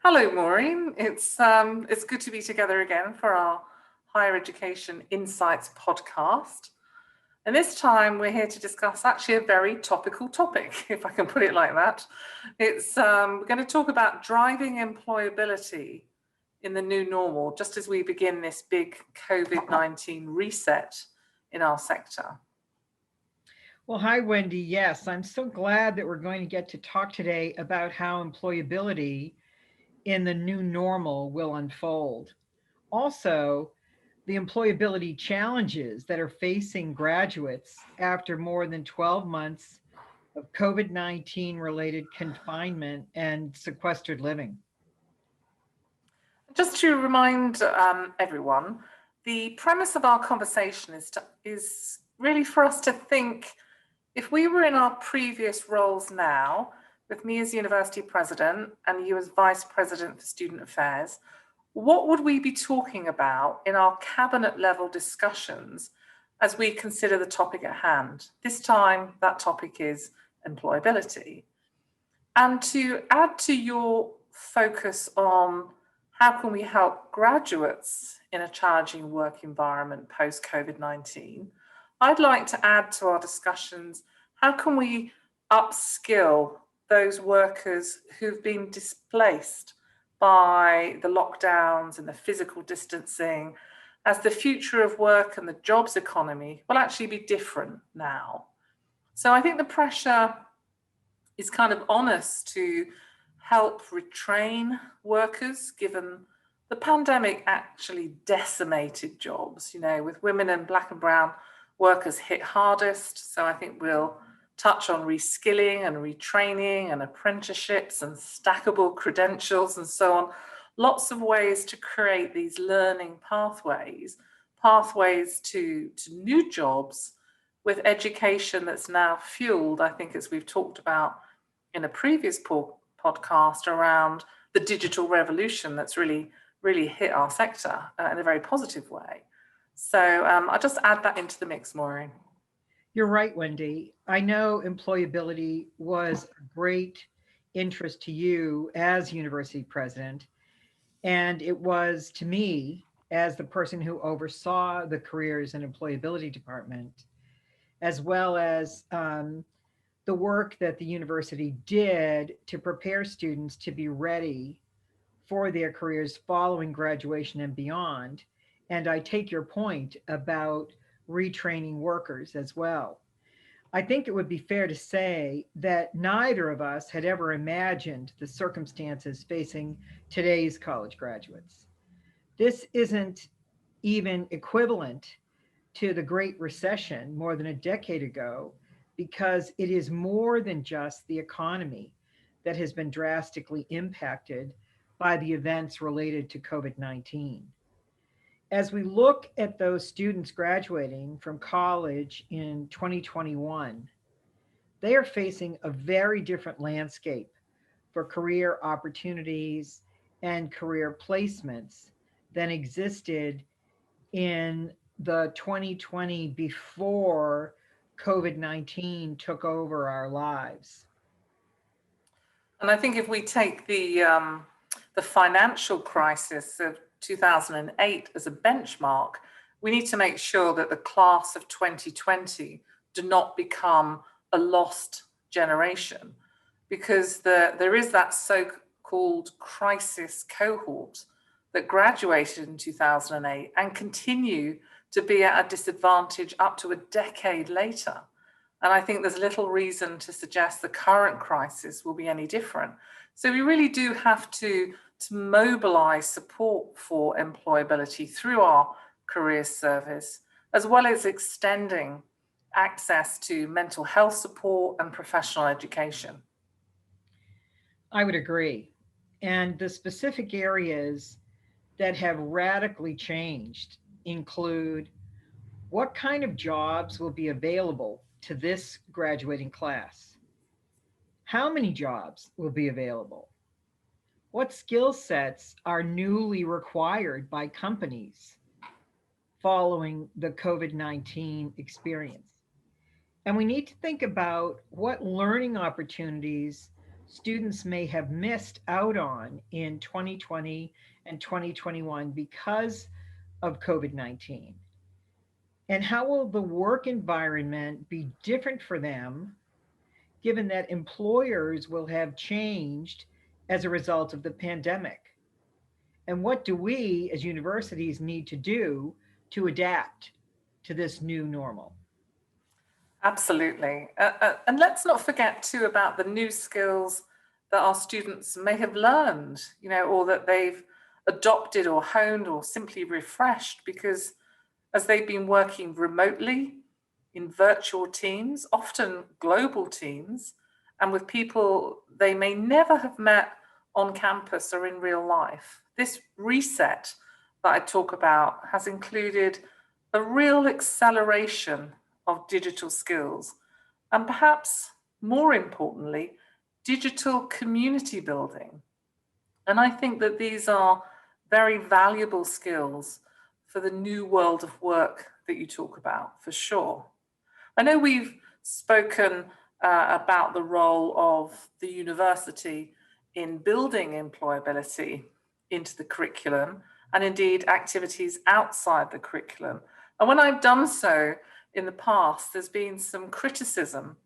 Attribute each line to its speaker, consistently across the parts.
Speaker 1: Hello, Maureen. It's good to be together again for our Higher Education Insights podcast. And this time we're here to discuss actually a very topical topic, if I can put it like that. We're going to talk about driving employability in the new normal, just as we begin this big COVID-19 reset in our sector.
Speaker 2: Well, hi, Wendy. Yes, I'm so glad that we're going to get to talk today about how employability in the new normal will unfold. Also, the employability challenges that are facing graduates after more than 12 months of COVID 19 related confinement and sequestered living.
Speaker 1: Just to remind everyone, the premise of our conversation is really for us to think if we were in our previous roles now, with me as university president and you as vice president for student affairs, what would we be talking about in our cabinet level discussions as we consider the topic at hand? This time, that topic is employability. And to add to your focus on how can we help graduates in a challenging work environment post COVID-19, I'd like to add to our discussions how can we upskill those workers who've been displaced by the lockdowns and the physical distancing, as the future of work and the jobs economy will actually be different now. So I think the pressure is kind of on us to help retrain workers, given the pandemic actually decimated jobs, with women and black and brown workers hit hardest. So I think we'll touch on reskilling and retraining and apprenticeships and stackable credentials and so on. Lots of ways to create these learning pathways to new jobs with education that's now fueled, I think, as we've talked about in a previous podcast around the digital revolution that's really hit our sector in a very positive way. So I'll just add that into the mix, Maureen.
Speaker 2: You're right, Wendy. I know employability was a great interest to you as university president. And it was to me, as the person who oversaw the careers and employability department, as well as the work that the university did to prepare students to be ready for their careers following graduation and beyond. And I take your point about retraining workers as well. I think it would be fair to say that neither of us had ever imagined the circumstances facing today's college graduates. This isn't even equivalent to the Great Recession more than a decade ago, because it is more than just the economy that has been drastically impacted by the events related to COVID 19. As we look at those students graduating from college in 2021, they are facing a very different landscape for career opportunities and career placements than existed in the 2020 before COVID 19 took over our lives.
Speaker 1: And I think if we take the financial crisis of 2008 as a benchmark, we need to make sure that the class of 2020 do not become a lost generation, because there is that so-called crisis cohort that graduated in 2008 and continue to be at a disadvantage up to a decade later. And I think there's little reason to suggest the current crisis will be any different. So we really do have to mobilize support for employability through our career service, as well as extending access to mental health support and professional education.
Speaker 2: I would agree. And the specific areas that have radically changed include what kind of jobs will be available to this graduating class? How many jobs will be available? What skill sets are newly required by companies following the COVID 19 experience? And we need to think about what learning opportunities students may have missed out on in 2020 and 2021 because of COVID 19? And how will the work environment be different for them given that employers will have changed as a result of the pandemic? And what do we as universities need to do to adapt to this new normal?
Speaker 1: Absolutely. And let's not forget too about the new skills that our students may have learned, or that they've adopted or honed or simply refreshed because as they've been working remotely in virtual teams, often global teams, and with people they may never have met on campus or in real life. This reset that I talk about has included a real acceleration of digital skills, and perhaps more importantly, digital community building. And I think that these are very valuable skills for the new world of work that you talk about, for sure. I know we've spoken about the role of the university in building employability into the curriculum and indeed activities outside the curriculum. And when I've done so in the past, there's been some criticism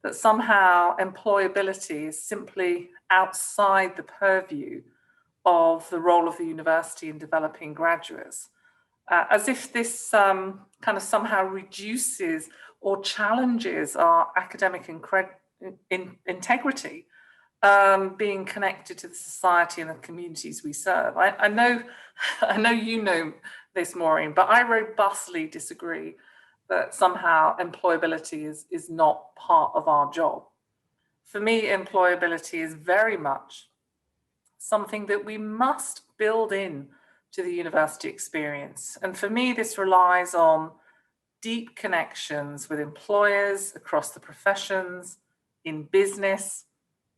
Speaker 1: that somehow employability is simply outside the purview of the role of the university in developing graduates, as if this kind of somehow reduces or challenges our academic integrity, being connected to the society and the communities we serve. I know, I know you know this, Maureen, but I robustly disagree that somehow employability is not part of our job. For me, employability is very much something that we must build in to the university experience. And for me, this relies on deep connections with employers across the professions, in business,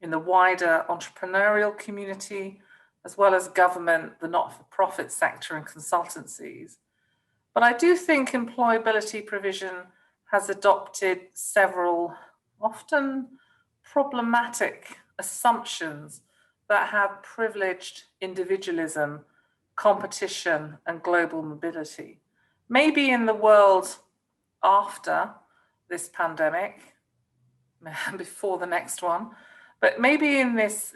Speaker 1: in the wider entrepreneurial community, as well as government, the not-for-profit sector, and consultancies. But I do think employability provision has adopted several often problematic assumptions that have privileged individualism, competition, and global mobility. Maybe in the world after this pandemic, before the next one, but maybe in this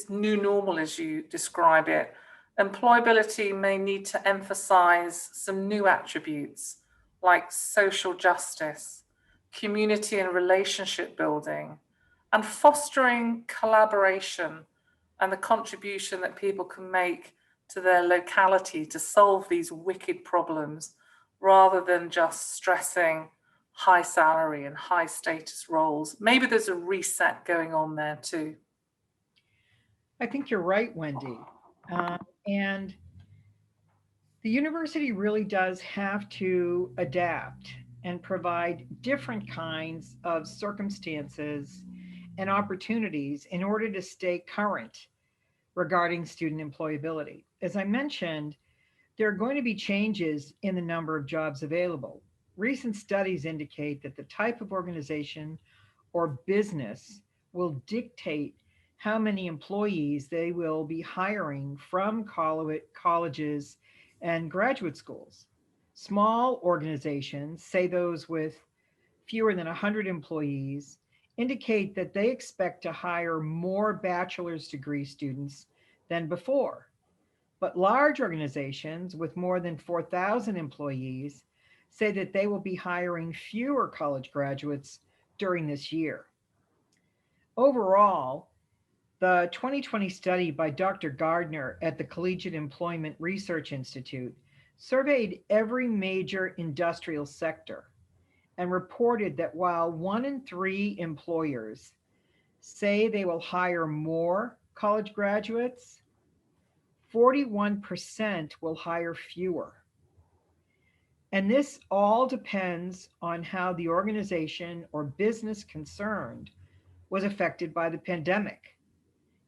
Speaker 1: new normal, as you describe it, employability may need to emphasize some new attributes like social justice, community and relationship building, and fostering collaboration and the contribution that people can make to their locality to solve these wicked problems rather than just stressing high salary and high status roles. Maybe there's a reset going on there too.
Speaker 2: I think you're right, Wendy. And the university really does have to adapt and provide different kinds of circumstances and opportunities in order to stay current regarding student employability. As I mentioned, there are going to be changes in the number of jobs available. Recent studies indicate that the type of organization or business will dictate how many employees they will be hiring from colleges and graduate schools. Small organizations, say those with fewer than 100 employees, indicate that they expect to hire more bachelor's degree students than before. But large organizations with more than 4,000 employees say that they will be hiring fewer college graduates during this year. Overall, the 2020 study by Dr. Gardner at the Collegiate Employment Research Institute surveyed every major industrial sector and reported that while 1 in 3 employers say they will hire more college graduates, 41% will hire fewer. And this all depends on how the organization or business concerned was affected by the pandemic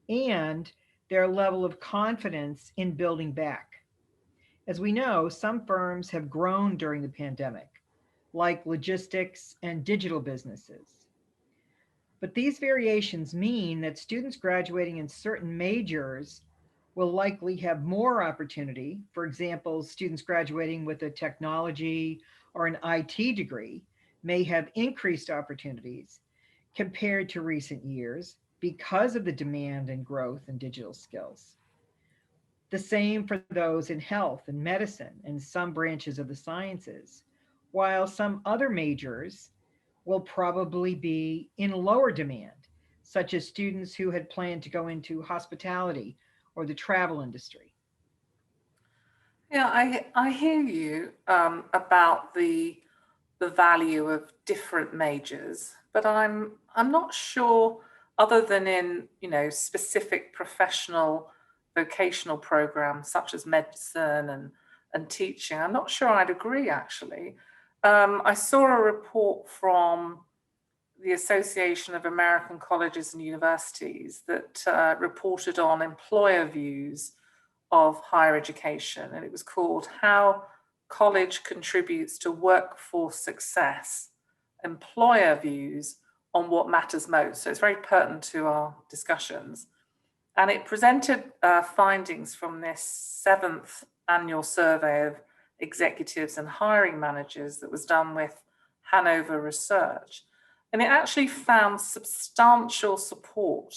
Speaker 2: and their level of confidence in building back. As we know, some firms have grown during the pandemic, like logistics and digital businesses. But these variations mean that students graduating in certain majors will likely have more opportunity. For example, students graduating with a technology or an IT degree may have increased opportunities compared to recent years because of the demand and growth in digital skills. The same for those in health and medicine and some branches of the sciences, while some other majors will probably be in lower demand, such as students who had planned to go into hospitality or the travel industry.
Speaker 1: Yeah, I hear you about the value of different majors, but I'm not sure, other than in, you know, specific professional vocational programs such as medicine and teaching, I'm not sure I'd agree actually. I saw a report from the Association of American Colleges and Universities that reported on employer views of higher education, and it was called How College Contributes to Workforce Success, Employer Views on What Matters Most. So it's very pertinent to our discussions. And it presented findings from this seventh annual survey of executives and hiring managers that was done with Hanover Research. And it actually found substantial support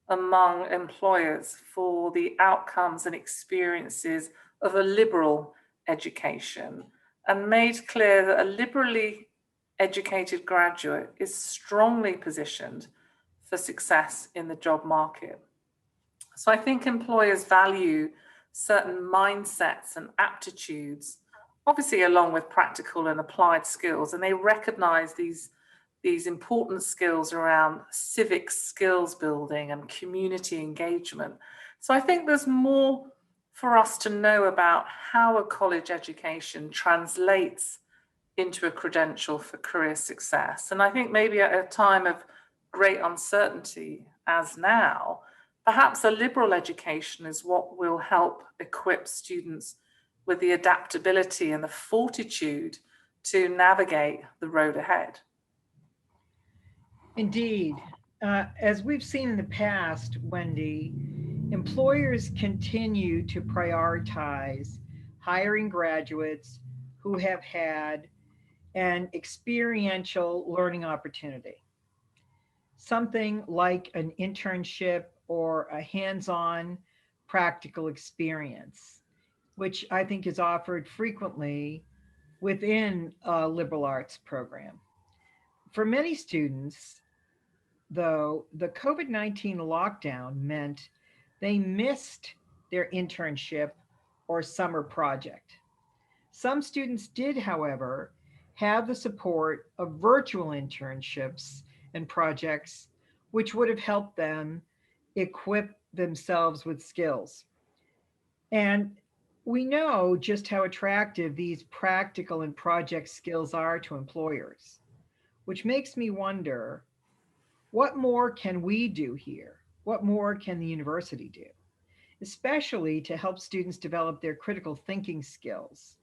Speaker 1: among employers for the outcomes and experiences of a liberal education, and made clear that a liberally educated graduate is strongly positioned for success in the job market. So I think employers value certain mindsets and aptitudes, obviously along with practical and applied skills, and they recognize these important skills around civic skills building and community engagement. So I think there's more for us to know about how a college education translates into a credential for career success. And I think maybe at a time of great uncertainty, as now, perhaps a liberal education is what will help equip students with the adaptability and the fortitude to navigate the road ahead.
Speaker 2: Indeed. As we've seen in the past, Wendy, employers continue to prioritize hiring graduates who have had an experiential learning opportunity, something like an internship or a hands on practical experience, which I think is offered frequently within a liberal arts program. For many students, though, the COVID 19 lockdown meant they missed their internship or summer project. Some students did, however, have the support of virtual internships and projects, which would have helped them equip themselves with skills. And we know just how attractive these practical and project skills are to employers, which makes me wonder, what more can we do here? What more can the university do, especially to help students develop their critical thinking skills,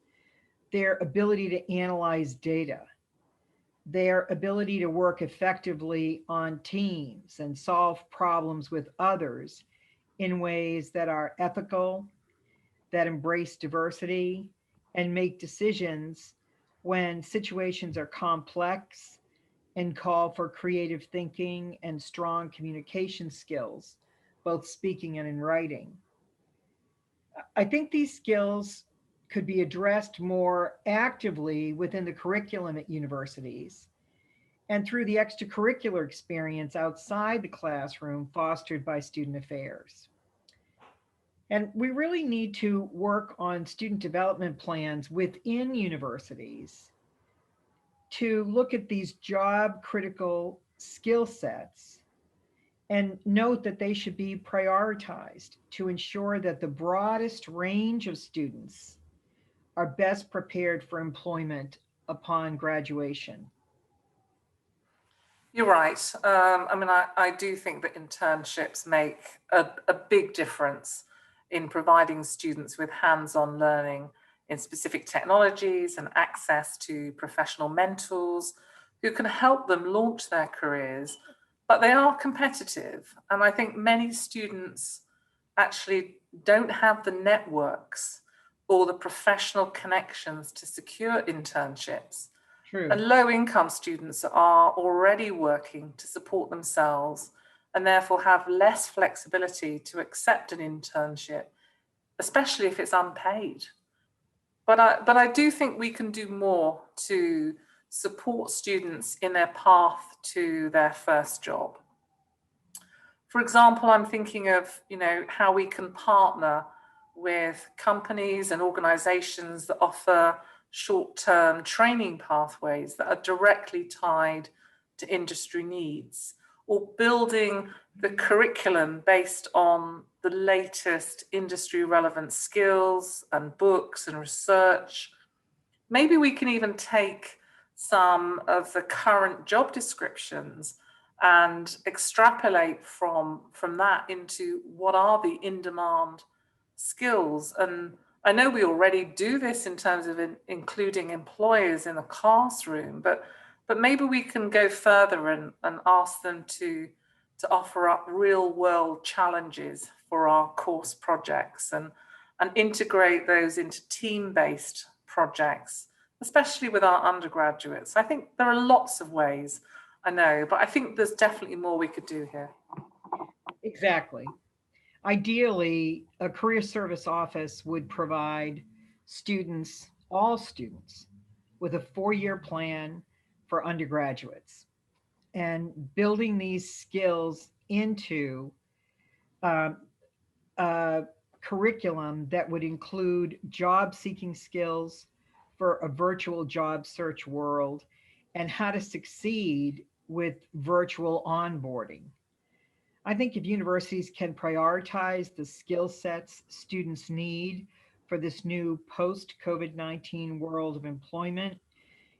Speaker 2: their ability to analyze data, their ability to work effectively on teams and solve problems with others in ways that are ethical, that embrace diversity, and make decisions when situations are complex and call for creative thinking and strong communication skills, both speaking and in writing. I think these skills could be addressed more actively within the curriculum at universities and through the extracurricular experience outside the classroom fostered by student affairs. And we really need to work on student development plans within universities to look at these job critical skill sets and note that they should be prioritized to ensure that the broadest range of students are best prepared for employment upon graduation.
Speaker 1: You're right. I mean, I do think that internships make a big difference in providing students with hands-on learning in specific technologies and access to professional mentors who can help them launch their careers but they are competitive. And I think many students actually don't have the networks or the professional connections to secure internships.
Speaker 2: True.
Speaker 1: And low income students are already working to support themselves and therefore have less flexibility to accept an internship, especially if it's unpaid. But I do think we can do more to support students in their path to their first job. For example, I'm thinking of, how we can partner with companies and organizations that offer short-term training pathways that are directly tied to industry needs, or building the curriculum based on the latest industry relevant skills and books and research. Maybe we can even take some of the current job descriptions and extrapolate from that into what are the in-demand skills. And I know we already do this in terms of including employers in the classroom, but maybe we can go further and ask them to offer up real world challenges for our course projects and integrate those into team-based projects, especially with our undergraduates. I think there are lots of ways, I know, but I think there's definitely more we could do here.
Speaker 2: Exactly. Ideally, a career service office would provide students, all students, with a 4-year plan for undergraduates and building these skills into um, a curriculum that would include job seeking skills for a virtual job search world and how to succeed with virtual onboarding. I think if universities can prioritize the skill sets students need for this new post COVID 19 world of employment,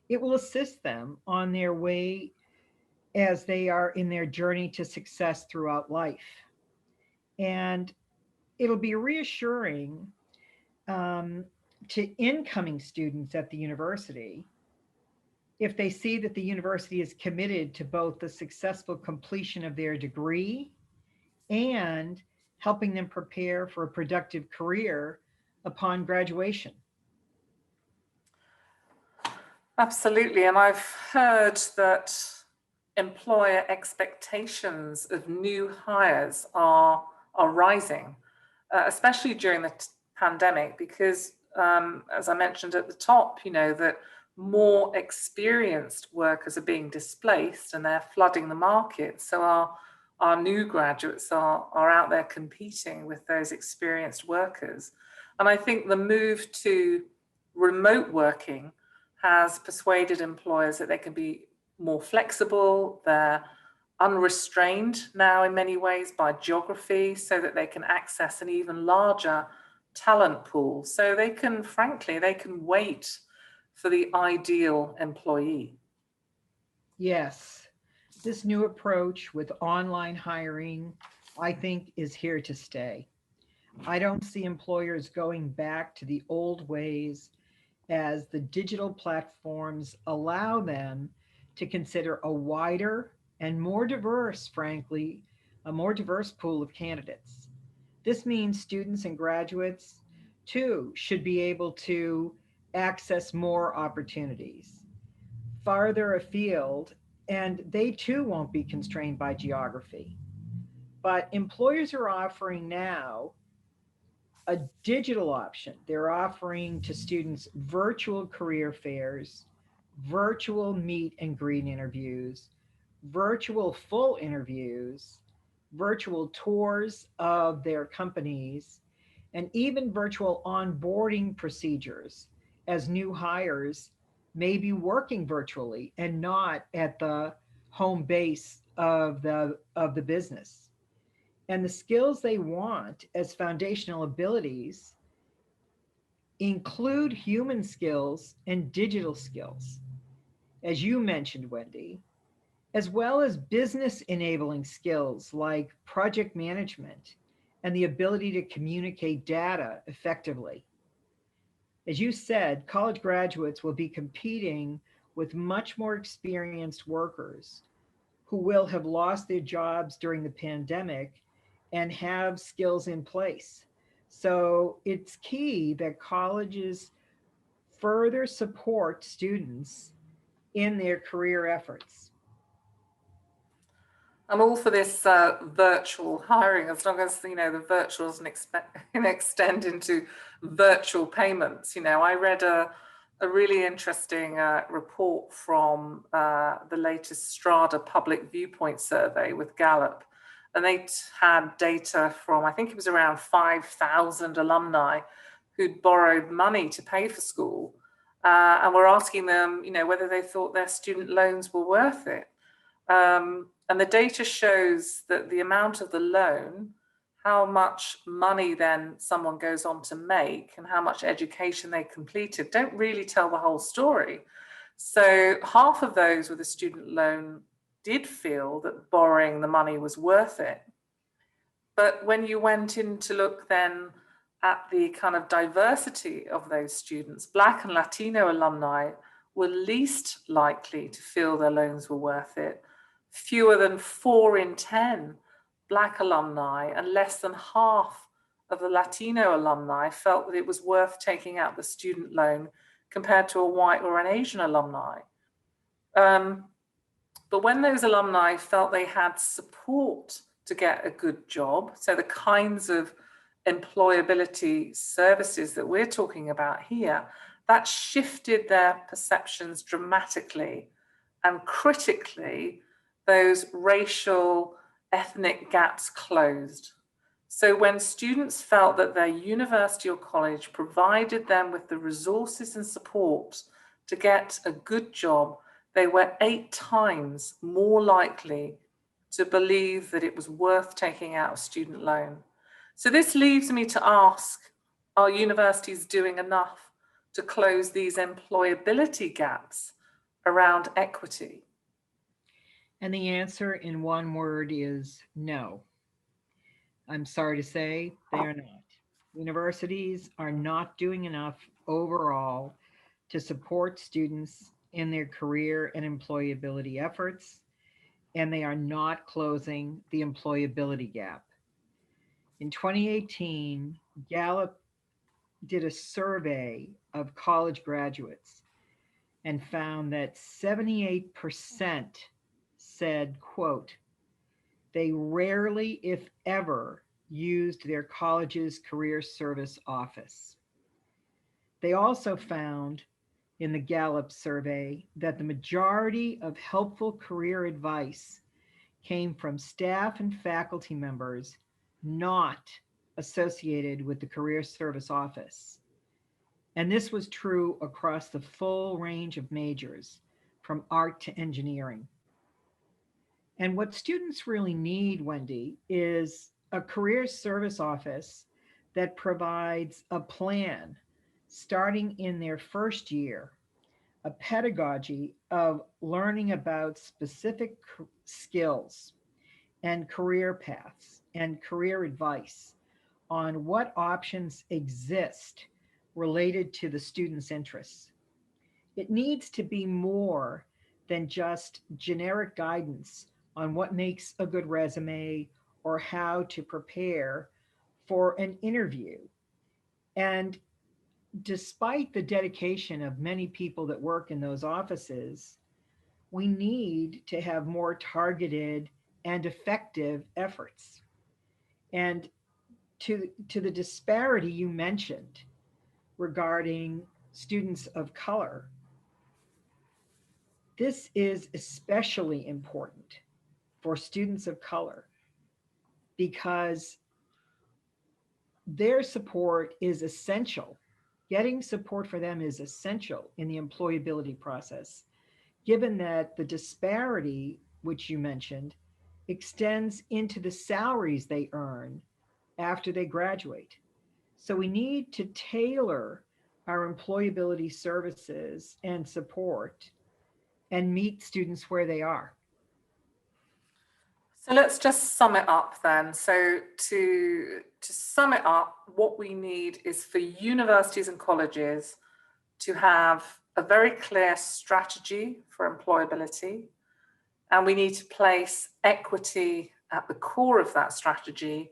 Speaker 2: it will assist them on their way as they are in their journey to success throughout life. And it'll be reassuring um, to incoming students at the university if they see that the university is committed to both the successful completion of their degree and helping them prepare for a productive career upon graduation.
Speaker 1: Absolutely. And I've heard that employer expectations of new hires are rising, especially during the pandemic, because as I mentioned at the top, that more experienced workers are being displaced and they're flooding the market. So our new graduates are out there competing with those experienced workers. And I think the move to remote working has persuaded employers that they can be more flexible. They're unrestrained now in many ways by geography, so that they can access an even larger talent pool. So they can, frankly, they can wait for the ideal employee.
Speaker 2: Yes, this new approach with online hiring, I think, is here to stay. I don't see employers going back to the old ways as the digital platforms allow them to consider a wider and more diverse, frankly, a more diverse pool of candidates. This means students and graduates, too, should be able to access more opportunities farther afield, and they too won't be constrained by geography. But employers are offering now a digital option. They're offering to students virtual career fairs, virtual meet and greet interviews, virtual full interviews, virtual tours of their companies, and even virtual onboarding procedures as new hires may be working virtually and not at the home base of the business. And the skills they want as foundational abilities include human skills and digital skills, as you mentioned, Wendy, as well as business enabling skills like project management and the ability to communicate data effectively. As you said, college graduates will be competing with much more experienced workers who will have lost their jobs during the pandemic and have skills in place. So it's key that colleges further support students in their career efforts.
Speaker 1: I'm all for this virtual hiring, as long as the virtual doesn't extend into virtual payments. I read a really interesting report from the latest Strada Public Viewpoint survey with Gallup, and they had data from, I think it was around 5,000 alumni who'd borrowed money to pay for school, and were asking them, whether they thought their student loans were worth it. And the data shows that the amount of the loan, how much money then someone goes on to make, and how much education they completed, don't really tell the whole story. So half of those with a student loan did feel that borrowing the money was worth it. But when you went in to look then at the kind of diversity of those students, Black and Latino alumni were least likely to feel their loans were worth it. Fewer than 4 in 10 Black alumni and less than half of the Latino alumni felt that it was worth taking out the student loan compared to a white or an Asian alumni. But when those alumni felt they had support to get a good job, so the kinds of employability services that we're talking about here, that shifted their perceptions dramatically. And critically, those racial, ethnic gaps closed. So when students felt that their university or college provided them with the resources and support to get a good job, they were 8 times more likely to believe that it was worth taking out a student loan. So this leaves me to ask, are universities doing enough to close these employability gaps around equity?
Speaker 2: And the answer in one word is no. I'm sorry to say they are not. Universities are not doing enough overall to support students in their career and employability efforts, and they are not closing the employability gap. In 2018, Gallup did a survey of college graduates and found that 78% said, quote, they rarely, if ever, used their college's career service office. They also found in the Gallup survey that the majority of helpful career advice came from staff and faculty members not associated with the career service office. And this was true across the full range of majors, from art to engineering. And what students really need, Wendy, is a career service office that provides a plan starting in their first year, a pedagogy of learning about specific skills and career paths and career advice on what options exist related to the student's interests. It needs to be more than just generic guidance on what makes a good resume or how to prepare for an interview. And despite the dedication of many people that work in those offices, we need to have more targeted and effective efforts. And to the disparity you mentioned regarding students of color, this is especially important for students of color because their support is essential. Getting support for them is essential in the employability process, given that the disparity, which you mentioned, extends into the salaries they earn after they graduate. So we need to tailor our employability services and support and meet students where they are.
Speaker 1: So let's just sum it up then. So to sum it up, what we need is for universities and colleges to have a very clear strategy for employability And we need to place equity at the core of that strategy.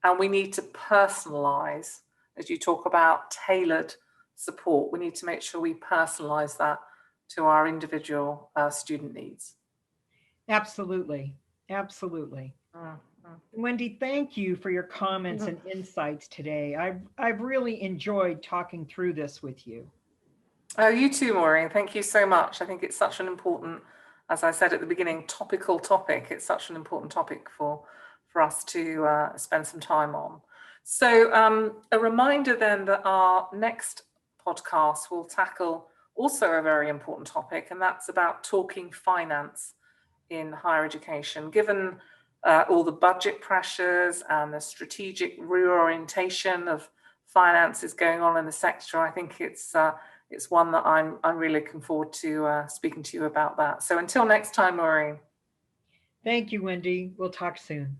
Speaker 1: And we need to personalize, as you talk about tailored support, we need to make sure we personalize that to our individual student needs.
Speaker 2: Absolutely. Absolutely. Wendy, thank you for your comments and insights today. I've really enjoyed talking through this with you.
Speaker 1: Oh, you too, Maureen. Thank you so much. I think it's such an important, as I said at the beginning, topical topic. It's such an important topic for us to spend some time on. So a reminder then that our next podcast will tackle also a very important topic, and that's about talking finance in higher education. Given all the budget pressures and the strategic reorientation of finances going on in the sector, I think it's one that I'm really looking forward to speaking to you about that. So until next time, Maureen.
Speaker 2: Thank you, Wendy. We'll talk soon.